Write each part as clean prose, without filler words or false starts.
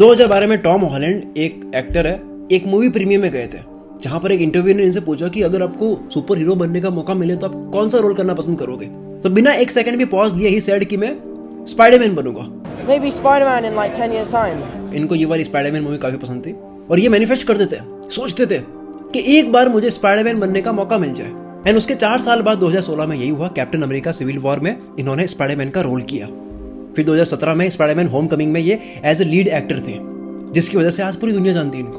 2012 में Tom Holland एक actor है, एक मूवी प्रीमियर में गए थे जहां पर एक इंटरव्यू ने इनसे पूछा कि अगर आपको सुपर हीरो बनने का मौका मिले तो आप कौन सा रोल करना पसंद करोगे। तो बिना एक सेकंड भी पॉज दिए ही सेड कि मैं स्पाइडरमैन बनूंगा। Maybe Spider-Man in like 10 years time. इनको ये वाली स्पाइडरमैन मूवी काफी पसंद थी और ये मैनिफेस्ट करते थे, सोचते थे कि एक बार मुझे स्पाइडरमैन बनने का मौका मिल जाए। एंड उसके 4 साल बाद 2016 में यही हुआ। कैप्टन अमेरिका सिविल वॉर में इन्होंने स्पाइडरमैन का रोल किया। फिर 2017 में स्पाइडरमैन होमकमिंग में ये एज ए लीड एक्टर थे, जिसकी वजह से आज पूरी दुनिया जानती है इनको।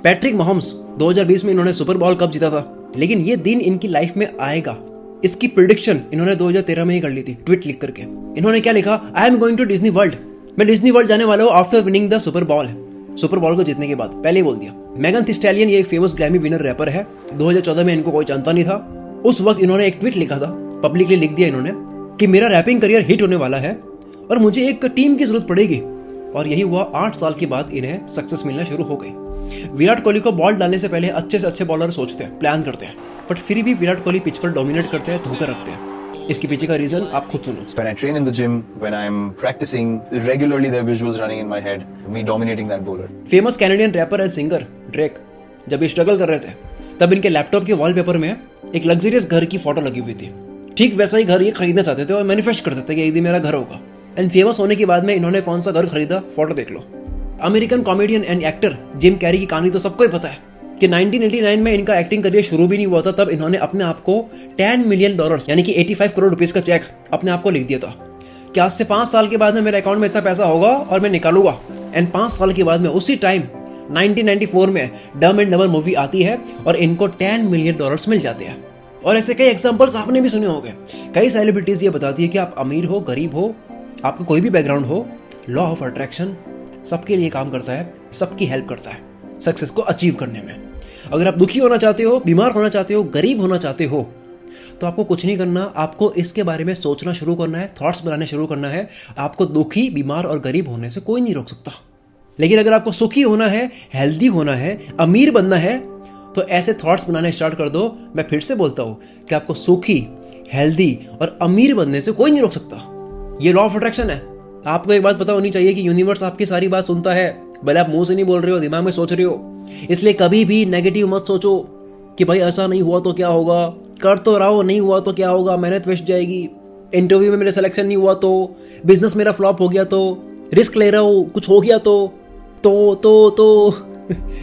पैट्रिक महोम्स 2020 में इन्होंने सुपर बॉल कप जीता था, लेकिन ये दिन इनकी लाइफ में आएगा इसकी प्रिडिक्शन इन्होंने 2013 में ही कर ली थी ट्वीट लिख करके। इन्होंने क्या लिखा, I am going to Disney World. मैं डिज्नी वर्ल्ड जाने वाला हूँ after winning the Super Bowl. Super Bowl को जीतने के बाद पहले ही बोल दिया। मेगन थी स्टैलियन ये एक फेमस ग्रैमी विनर रैपर है। 2014 में इनको कोई जानता नहीं था। उस वक्त इन्होंने एक ट्वीट लिखा था, पब्लिकली लिख दिया इन्होंने कि मेरा रैपिंग करियर हिट होने वाला है और मुझे एक टीम की जरूरत पड़ेगी। और यही हुआ, 8 साल के बाद इन्हें सक्सेस मिलना शुरू हो गई। विराट कोहली को बॉल डालने से पहले अच्छे से अच्छे बॉलर सोचते हैं, प्लान करते हैं, बट फिर भी विराट कोहली पिच पर डोमिनेट करते हैं, धोकर रखते हैं। इसके पीछे का रीजन आप खुद सुनो। When I train in the gym, when I'm practicing, regularly there are visuals running in my head, me dominating that bowler. Famous Canadian wrapper and singer Drake जब ये स्ट्रगल कर रहे थे तब इनके लैपटॉप के वॉलपेपर में एक लग्जरियस घर की फोटो लगी हुई थी। ठीक वैसा ही घर ये खरीदना चाहते थे और मैनिफेस्ट करते थे कि एक दिन मेरा घर होगा। एंड फेमस होने के बाद में इन्होंने कौन सा घर खरीदा, फोटो देख लो। American comedian and actor Jim Carrey की कहानी तो सबको ही पता है कि 1989 में इनका एक्टिंग करियर शुरू भी नहीं हुआ था, तब इन्होंने अपने आप को $10 मिलियन यानी कि 85 करोड़ रुपीस का चेक अपने आप को लिख दिया था कि आज से 5 साल के बाद में मेरे अकाउंट में इतना पैसा होगा और मैं निकालूंगा। एंड 5 साल के बाद में उसी टाइम 1994 में डम एंड डमर मूवी आती है और इनको $10 मिलियन मिल जाते हैं। और ऐसे कई एग्जाम्पल्स आपने भी सुने होंगे। कई सेलिब्रिटीज ये बताती है कि आप अमीर हो, गरीब हो, आपको कोई भी बैकग्राउंड हो, लॉ ऑफ अट्रैक्शन सबके लिए काम करता है, सबकी हेल्प करता है सक्सेस को अचीव करने में। अगर आप दुखी होना चाहते हो, बीमार होना चाहते हो, गरीब होना चाहते हो, तो आपको कुछ नहीं करना, आपको इसके बारे में सोचना शुरू करना है, थॉट्स बनाने शुरू करना है। आपको दुखी, बीमार और गरीब होने से कोई नहीं रोक सकता। लेकिन अगर आपको सुखी होना है, हेल्दी होना है, अमीर बनना है, तो ऐसे थॉट्स बनाने स्टार्ट कर दो। मैं फिर से बोलता हूं कि आपको सुखी, हेल्दी और अमीर बनने से कोई नहीं रोक सकता। ये लॉ ऑफ अट्रैक्शन है। आपको एक बात पता होनी चाहिए कि यूनिवर्स आपकी सारी बात सुनता है, भले आप मुंह से नहीं बोल रहे हो, दिमाग में सोच रहे हो। इसलिए कभी भी नेगेटिव मत सोचो कि भाई ऐसा नहीं हुआ तो क्या होगा, कर तो रहा हो, नहीं हुआ तो क्या होगा, मेहनत वेस्ट जाएगी, इंटरव्यू में मेरा सिलेक्शन नहीं हुआ तो, बिजनेस मेरा फ्लॉप हो गया तो, रिस्क ले रहा हूँ कुछ हो गया तो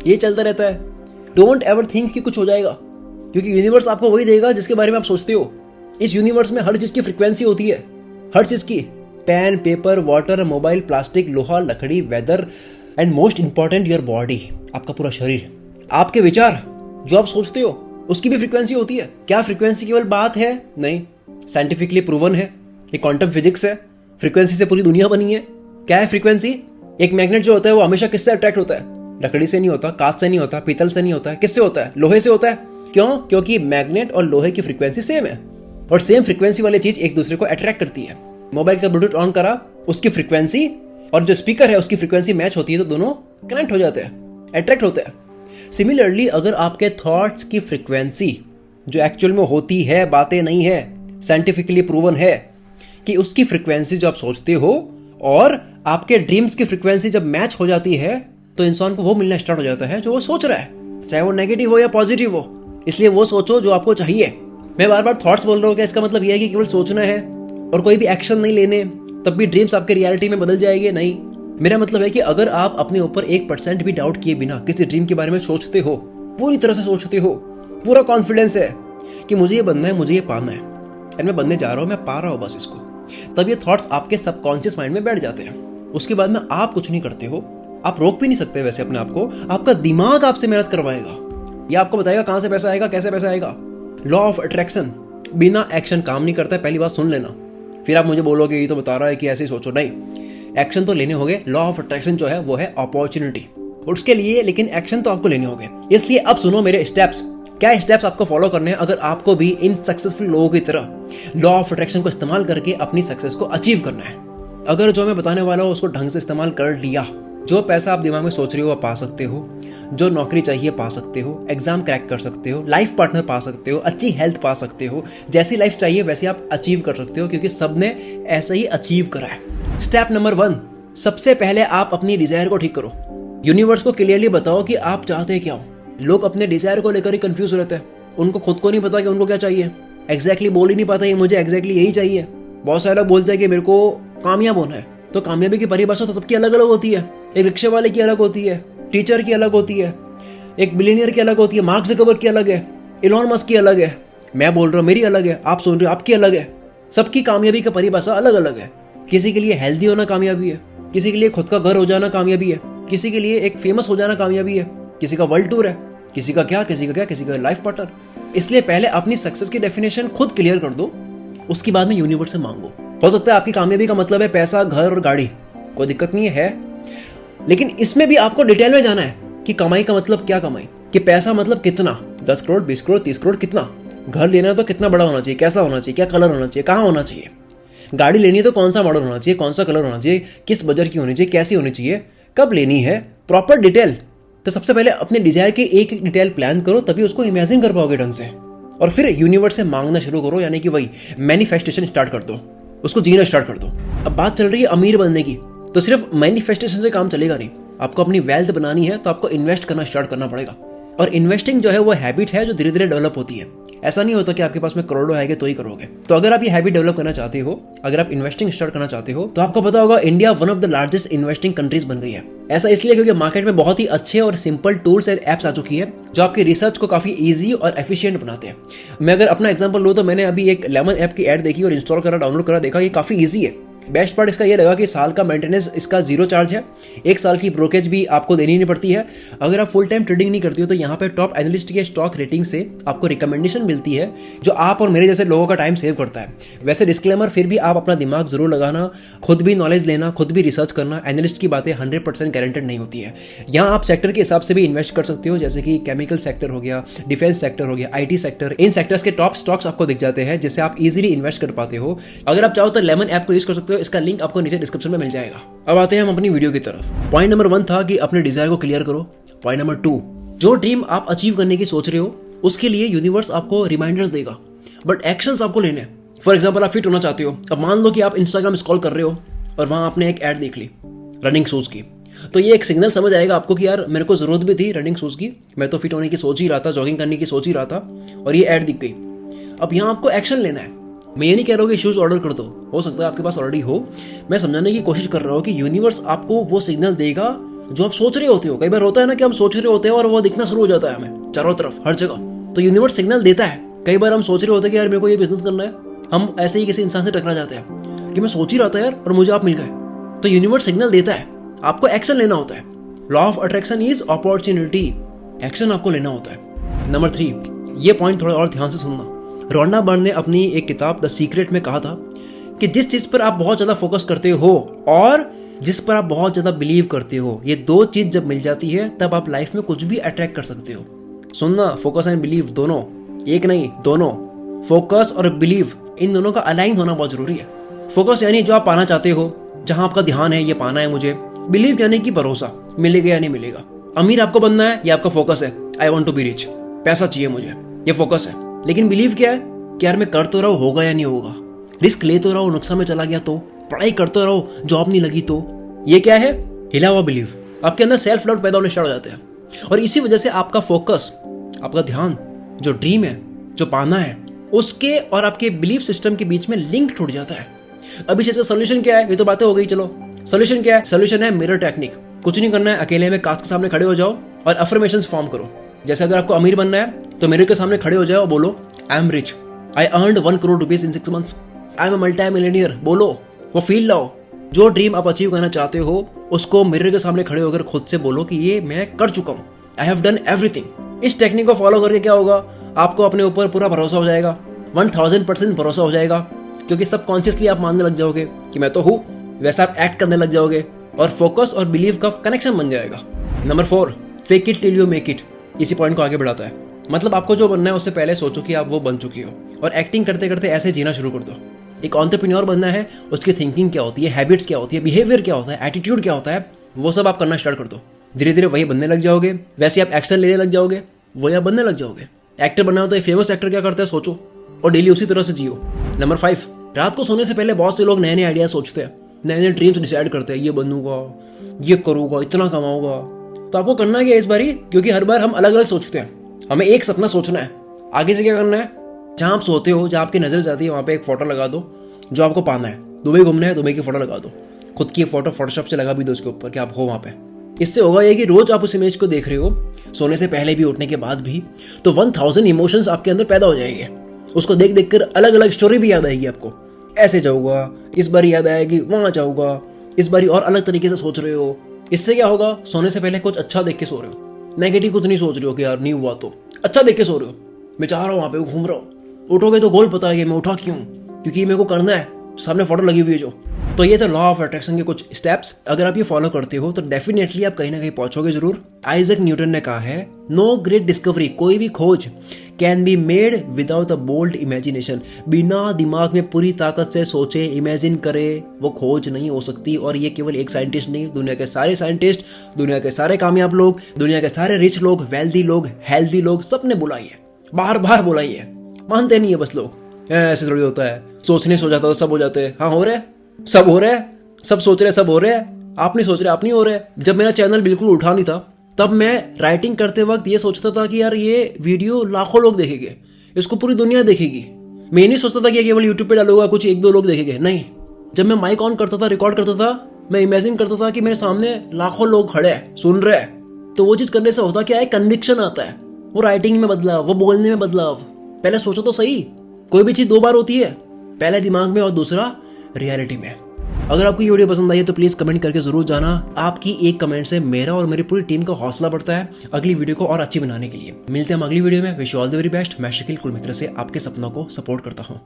ये चलता रहता है। डोंट एवर थिंक कि कुछ हो जाएगा, क्योंकि यूनिवर्स आपको वही देगा जिसके बारे में आप सोचते हो। इस यूनिवर्स में हर चीज की फ्रिक्वेंसी होती है, हर चीज की। Pen, paper, water, mobile, plastic, लोहा, लकड़ी, weather and most important your body, आपका पूरा शरीर, आपके विचार, जो आप सोचते हो उसकी भी फ्रीक्वेंसी होती है। क्या फ्रीक्वेंसी केवल बात है? नहीं, साइंटिफिकली प्रूवन है, ये क्वांटम फिजिक्स है। फ्रीक्वेंसी से पूरी दुनिया बनी है। क्या है फ्रीक्वेंसी? एक मैग्नेट जो होता है वो हमेशा किससे अट्रैक्ट होता है? लकड़ी से नहीं होता, कांच से नहीं होता, पीतल से नहीं होता है, किससे होता है? लोहे से होता है। क्यों? क्योंकि मैग्नेट और लोहे की फ्रीक्वेंसी सेम है और सेम फ्रीक्वेंसी वाली चीज एक दूसरे को अट्रैक्ट करती है। मोबाइल का ब्लूटूथ ऑन करा, उसकी फ्रीक्वेंसी और जो स्पीकर है उसकी फ्रीक्वेंसी मैच होती है, तो दोनों कनेक्ट हो जाते हैं, अट्रैक्ट होते हैं। सिमिलरली अगर आपके थॉट्स की फ्रीक्वेंसी जो एक्चुअल में होती है, बातें नहीं है, साइंटिफिकली प्रूवन है कि उसकी फ्रीक्वेंसी जो आप सोचते हो और आपके ड्रीम्स की फ्रीक्वेंसी जब मैच हो जाती है, तो इंसान को वो मिलना स्टार्ट हो जाता है जो वो सोच रहा है, चाहे वो नेगेटिव हो या पॉजिटिव हो। इसलिए वो सोचो जो आपको चाहिए। मैं बार बार थॉट्स बोल रहा हूँ कि इसका मतलब यह है कि केवल सोचना है और कोई भी एक्शन नहीं लेने, तब भी ड्रीम्स आपके रियलिटी में बदल जाएंगे? नहीं, मेरा मतलब है कि अगर आप अपने ऊपर 1% भी डाउट किए बिना किसी ड्रीम के बारे में सोचते हो, पूरी तरह से सोचते हो, पूरा कॉन्फिडेंस है कि मुझे ये बनना है, मुझे ये पाना है और मैं बनने जा रहा हूँ, मैं पा रहा हूँ बस इसको, तब ये थॉट्स आपके सबकॉन्शियस माइंड में बैठ जाते हैं। उसके बाद में आप कुछ नहीं करते हो, आप रोक भी नहीं सकते वैसे अपने आप को। आपका दिमाग आपसे मेहनत करवाएगा, ये आपको बताएगा कहां से पैसा आएगा, कैसे पैसा आएगा। लॉ ऑफ अट्रैक्शन बिना एक्शन काम नहीं करता है, पहली बात सुन लेना। फिर आप मुझे बोलोगे ये तो बता रहा है कि ऐसे ही सोचो, नहीं, एक्शन तो लेने होंगे। लॉ ऑफ अट्रैक्शन जो है वो है अपॉर्चुनिटी, उसके लिए लेकिन एक्शन तो आपको लेने होंगे। इसलिए अब सुनो मेरे स्टेप्स, क्या स्टेप्स आपको फॉलो करने हैं अगर आपको भी इन सक्सेसफुल लोगों की तरह लॉ ऑफ अट्रैक्शन को इस्तेमाल करके अपनी सक्सेस को अचीव करना है। अगर जो मैं बताने वाला हूँ उसको ढंग से इस्तेमाल कर लिया, जो पैसा आप दिमाग में सोच रहे हो आप पा सकते हो, जो नौकरी चाहिए पा सकते हो, एग्जाम क्रैक कर सकते हो, लाइफ पार्टनर पा सकते हो, अच्छी हेल्थ पा सकते हो, जैसी लाइफ चाहिए वैसे आप अचीव कर सकते हो, क्योंकि सबने ऐसा ही अचीव करा है। स्टेप नंबर 1, सबसे पहले आप अपनी डिजायर को ठीक करो। यूनिवर्स को क्लियरली बताओ कि आप चाहते क्या हो। लोग अपने डिजायर को लेकर ही कंफ्यूज रहते हैं, उनको खुद को नहीं पता कि उनको क्या चाहिए। एग्जैक्टली बोल ही नहीं पाता, ये मुझे एग्जैक्टली यही चाहिए। बहुत सारे लोग बोलते हैं कि मेरे को कामयाब होना है, तो कामयाबी की परिभाषा तो सबकी अलग अलग होती है। एक रिक्शे वाले की अलग होती है, टीचर की अलग होती है, एक बिलियनियर की अलग होती है, मार्क ज़करबर्ग की अलग है, इलॉन मस्क की अलग है, मैं बोल रहा हूँ मेरी अलग है, आप सुन रहे हो आपकी अलग है। सबकी कामयाबी की परिभाषा अलग अलग है। किसी के लिए हेल्दी होना कामयाबी है, किसी के लिए खुद का घर हो जाना कामयाबी है, किसी के लिए एक फेमस हो जाना कामयाबी है, किसी का वर्ल्ड टूर है, किसी का क्या, किसी का लाइफ पार्टनर। इसलिए पहले अपनी सक्सेस की डेफिनेशन खुद क्लियर कर दो, उसके बाद में यूनिवर्स से मांगो। हो सकता है आपकी कामयाबी का मतलब है पैसा, घर और गाड़ी, कोई दिक्कत नहीं है, लेकिन इसमें भी आपको डिटेल में जाना है कि कमाई का मतलब क्या, कमाई कि पैसा मतलब कितना, 10 करोड़ 20 करोड़ 30 करोड़ कितना, घर लेना है तो कितना बड़ा होना चाहिए, कैसा होना चाहिए, क्या कलर होना चाहिए, कहाँ होना चाहिए, गाड़ी लेनी है तो कौन सा मॉडल होना चाहिए, कौन सा कलर होना चाहिए, किस बजट की होनी चाहिए, कैसी होनी चाहिए, कब लेनी है, प्रॉपर डिटेल। तो सबसे पहले अपने डिजायर के एक एक डिटेल प्लान करो, तभी उसको इमेजिन कर पाओगे ढंग से। और फिर यूनिवर्स से मांगना शुरू करो, यानी कि वही मैनिफेस्टेशन स्टार्ट कर दो, उसको जीना स्टार्ट कर दो। अब बात चल रही है अमीर बनने की, तो सिर्फ मैनिफेस्टेशन से काम चलेगा नहीं। आपको अपनी वेल्थ बनानी है तो आपको इन्वेस्ट करना स्टार्ट करना पड़ेगा। और इन्वेस्टिंग जो है वो हैबिट है जो धीरे धीरे डेवलप होती है। ऐसा नहीं होता कि आपके पास में करोड़ों आएंगे तो ही करोगे। तो अगर आप ये हैबिट डेवलप करना चाहते हो, अगर आप इन्वेस्टिंग स्टार्ट करना चाहते हो, तो आपको पता होगा India one of the largest investing countries बन गई है। ऐसा इसलिए क्योंकि मार्केट में बहुत ही अच्छे और सिंपल टूल्स एंड एप्स आ चुकी है जो आपकी रिसर्च को काफी ईजी और एफिशिएंट बनाते हैं। मैं अगर अपना एग्जांपल लूँ तो मैंने अभी एक लेमन ऐप की ऐड देखी और इंस्टॉल करा, डाउनलोड करा, देखा ये काफी ईजी है। बेस्ट पार्ट इसका ये लगा कि साल का मेंटेनेंस इसका 0 चार्ज है, 1 साल की ब्रोकेज भी आपको देनी नहीं पड़ती है। अगर आप फुल टाइम ट्रेडिंग नहीं करती हो तो यहाँ पे टॉप एनालिस्ट के स्टॉक रेटिंग से आपको रिकमेंडेशन मिलती है जो आप और मेरे जैसे लोगों का टाइम सेव करता है। वैसे डिस्क्लेमर, फिर भी आप अपना दिमाग जरूर लगाना, खुद भी नॉलेज लेना, खुद भी रिसर्च करना। एनालिस्ट की बातें 100% गारंटेड नहीं होती है। यहाँ आप सेक्टर के हिसाब से भी इन्वेस्ट कर सकते हो, जैसे कि केमिकल सेक्टर हो गया, डिफेंस सेक्टर हो गया, IT सेक्टर। इन सेक्टर्स के टॉप स्टॉक्स आपको दिख जाते हैं जिससे आप इजीली इन्वेस्ट कर पाते हो। अगर आप चाहो तो लेमन ऐप को यूज कर सकते हो, इसका लिंक आपको नीचे डिस्क्रिप्शन में मिल जाएगा। अब आते हैं हम अपनी वीडियो की तरफ। पॉइंट नंबर 1 था कि अपने डिजायर को क्लियर करो। पॉइंट नंबर 2, जो ड्रीम आप अचीव करने की सोच रहे हो उसके लिए यूनिवर्स आपको रिमाइंडर्स देगा, बट एक्शंस आपको लेने हैं। फॉर एग्जांपल, आप फिट होना चाहते हो। अब मान लो कि आप इंस्टाग्राम स्क्रॉल कर रहे हो और वहां आपने एक ऐड देख ली रनिंग शूज की, तो ये एक सिग्नल समझ आएगा आपको कि यार मेरे को जरूरत भी थी रनिंग शूज की, मैं तो फिट होने की सोच ही रहा था, जॉगिंग करने की सोच ही रहा था, और ये ऐड दिख गई। अब यहाँ आपको एक्शन लेना है। मैं ये नहीं कह रहा हूँ कि शूज ऑर्डर कर दो, हो सकता है आपके पास ऑलरेडी हो। मैं समझाने की कोशिश कर रहा हूँ कि यूनिवर्स आपको वो सिग्नल देगा जो आप सोच रहे होते हो। कई बार होता है ना कि हम सोच रहे होते हैं और वो दिखना शुरू हो जाता है हमें चारों तरफ, हर जगह। तो यूनिवर्स सिग्नल देता है। कई बार हम सोच रहे होते हैं कि यार मेरे को ये बिजनेस करना है, हम ऐसे ही किसी इंसान से टकरा जाते हैं कि मैं सोच ही रहा था यार और मुझे आप मिल गए। तो यूनिवर्स सिग्नल देता है, आपको एक्शन लेना होता है। Law of attraction is opportunity, action आपको लेना होता है। नंबर 3, ये पॉइंट थोड़ा और ध्यान से सुनना। रोंडा बर्न ने अपनी एक किताब द सीक्रेट में कहा था कि जिस चीज पर आप बहुत ज्यादा फोकस करते हो और जिस पर आप बहुत ज्यादा बिलीव करते हो, ये 2 चीज जब मिल जाती है तब आप लाइफ में कुछ भी अट्रैक्ट कर सकते हो। सुनना, फोकस एंड बिलीव दोनों, एक नहीं दोनों। फोकस और बिलीव, इन दोनों का अलाइन होना बहुत जरूरी है। फोकस यानी जो आप पाना चाहते हो, जहां आपका ध्यान है, ये पाना है मुझे। बिलीव यानी कि भरोसा, मिलेगा या नहीं मिलेगा। अमीर आपको बनना है, ये आपका फोकस है, I want to be rich, पैसा चाहिए मुझे, ये फोकस है। लेकिन बिलीव क्या है कि यार मैं कर तो रहा हूँ, होगा या नहीं होगा, रिस्क ले तो रहा हूँ, नुकसान में चला गया तो, पढ़ाई करते रहो, जॉब नहीं लगी तो, ये क्या है, हिला हुआ बिलीव। आपके अंदर सेल्फ डाउट पैदा होने स्टार्ट हो जाते हैं और इसी वजह से आपका फोकस, आपका ध्यान, जो ड्रीम है, जो पाना है, उसके और आपके बिलीफ सिस्टम के बीच में लिंक टूट जाता है। अब इस चीज का सोल्यूशन क्या है, ये तो बातें हो गई, चलो सोल्यूशन क्या है। सोल्यूशन है मिरर टेक्निक। कुछ नहीं करना है, अकेले में कांच के सामने खड़े हो जाओ और अफर्मेशंस फॉर्म करो। जैसे अगर आपको अमीर बनना है तो मिरर के सामने खड़े हो जाओ और बोलो I am rich, I earned 1 crore rupees in 6 months, I am a multi millionaire. बोलो, वो फील लाओ। जो ड्रीम आप अचीव करना चाहते हो उसको मिरर के सामने खड़े होकर खुद से बोलो कि ये मैं कर चुका हूँ, आई हैव डन एवरीथिंग। इस टेक्निक को फॉलो करके क्या होगा, आपको अपने ऊपर पूरा भरोसा हो जाएगा, 1000% भरोसा हो जाएगा, क्योंकि सबकॉन्शियसली आप मानने लग जाओगे कि मैं तो हूँ, वैसा आप एक्ट करने लग जाओगे और फोकस और बिलीव का कनेक्शन बन जाएगा। Number 4, fake it till you make it. इसी पॉइंट को आगे बढ़ाता है। मतलब आपको जो बनना है उससे पहले सोचो कि आप वो बन चुकी हो और एक्टिंग करते करते ऐसे जीना शुरू कर दो। एक एंटरप्रेन्योर बनना है, उसकी थिंकिंग क्या होती है, हैबिट्स क्या होती है, बिहेवियर क्या होता है, एटीट्यूड क्या होता है, वो सब आप करना स्टार्ट कर दो। धीरे धीरे वही बनने लग जाओगे, वैसे आप एक्शन लेने लग जाओगे, वही आप बनने लग जाओगे। एक्टर बनना हो तो एक फेमस एक्टर क्या करता है सोचो और डेली उसी तरह से जियो। नंबर 5, रात को सोने से पहले बहुत से लोग नए नए आइडिया सोचते हैं नए नए ड्रीम्स डिसाइड करते हैं, ये बनूंगा, ये करूंगा, इतना कमाऊंगा। तो आपको करना क्या है इस बारी, क्योंकि हर बार हम अलग अलग सोचते हैं, हमें एक सपना सोचना है। आगे से क्या करना है, जहां आप सोते हो, जहां आपकी नजर जाती है, वहां पे एक फोटो लगा दो जो आपको पाना है। दुबई घूमना है, दुबई की फोटो लगा दो, खुद की फोटो फोटोशॉप से लगा भी दो उसके ऊपर कि आप हो वहां पे। इससे होगा ये कि रोज आप उस इमेज को देख रहे हो, सोने से पहले भी, उठने के बाद भी, तो 1000 इमोशंस आपके अंदर पैदा हो जाएंगे। उसको देख देख कर अलग अलग स्टोरी भी याद आएगी आपको, ऐसे जाऊंगा, इस बार याद आएगी, वहां जाऊंगा, इस बारी और अलग तरीके से सोच रहे हो। इससे क्या होगा, सोने से पहले कुछ अच्छा देख के सो रहे हो, नेगेटिव कुछ नहीं सोच रहे हो कि यार नहीं हुआ, तो अच्छा देख के सो रहे हो, मैं जा रहा हूँ वहां पे, घूम रहा हूँ। उठोगे तो गोल पता है कि मैं उठा क्यों, क्योंकि मेरे को करना है, सामने फोटो लगी हुई है जो। तो ये तो लॉ ऑफ अट्रैक्शन के कुछ स्टेप्स, अगर आप ये फॉलो करते हो तो डेफिनेटली आप कहीं ना कहीं पहुंचोगे जरूर। आइजैक न्यूटन ने कहा है, नो ग्रेट डिस्कवरी, कोई भी खोज, can be made without a bold imagination, बिना दिमाग में पूरी ताकत से सोचे, इमेजिन करे, वो खोज नहीं हो सकती। और ये केवल एक साइंटिस्ट नहीं, दुनिया के सारे साइंटिस्ट, दुनिया के सारे कामयाब लोग, दुनिया के सारे रिच लोग, वेल्दी लोग, हेल्दी लोग, सबने बुलाई है, बार बार बुलाई है, मानते नहीं है बस लोग। ऐसे थोड़ी होता है, सोचने सो जाता तो सब हो जाते हैं। हाँ हो रहा है, सब हो रहा है, सब सोच रहे, सब हो रहा है, आप नहीं सोच रहे, आप नहीं हो रहे। जब मेरा चैनल बिल्कुल उठा नहीं था, तब मैं राइटिंग करते वक्त ये सोचता था कि यार ये वीडियो लाखों लोग देखेंगे, इसको पूरी दुनिया देखेगी। मैं नहीं सोचता था कि केवल यूट्यूब पे डालूंगा, कुछ 1-2 लोग देखेंगे, नहीं। जब मैं माइक ऑन करता था, रिकॉर्ड करता था, मैं इमेजिन करता था कि मेरे सामने लाखों लोग खड़े हैं, सुन रहे हैं। तो वो चीज करने से होता क्या है, कन्विक्शन आता है, वो राइटिंग में बदलाव, वो बोलने में बदलाव। पहले सोचो तो सही, कोई भी चीज 2 बार होती है, पहले दिमाग में और दूसरा रियलिटी में। अगर आपको ये वीडियो पसंद आई है तो प्लीज कमेंट करके जरूर जाना। आपकी एक कमेंट से मेरा और मेरी पूरी टीम का हौसला बढ़ता है अगली वीडियो को और अच्छी बनाने के लिए। मिलते हैं हम अगली वीडियो में। Wish you all the very best. मैं शकील कुलमित्र से आपके सपनों को सपोर्ट करता हूँ।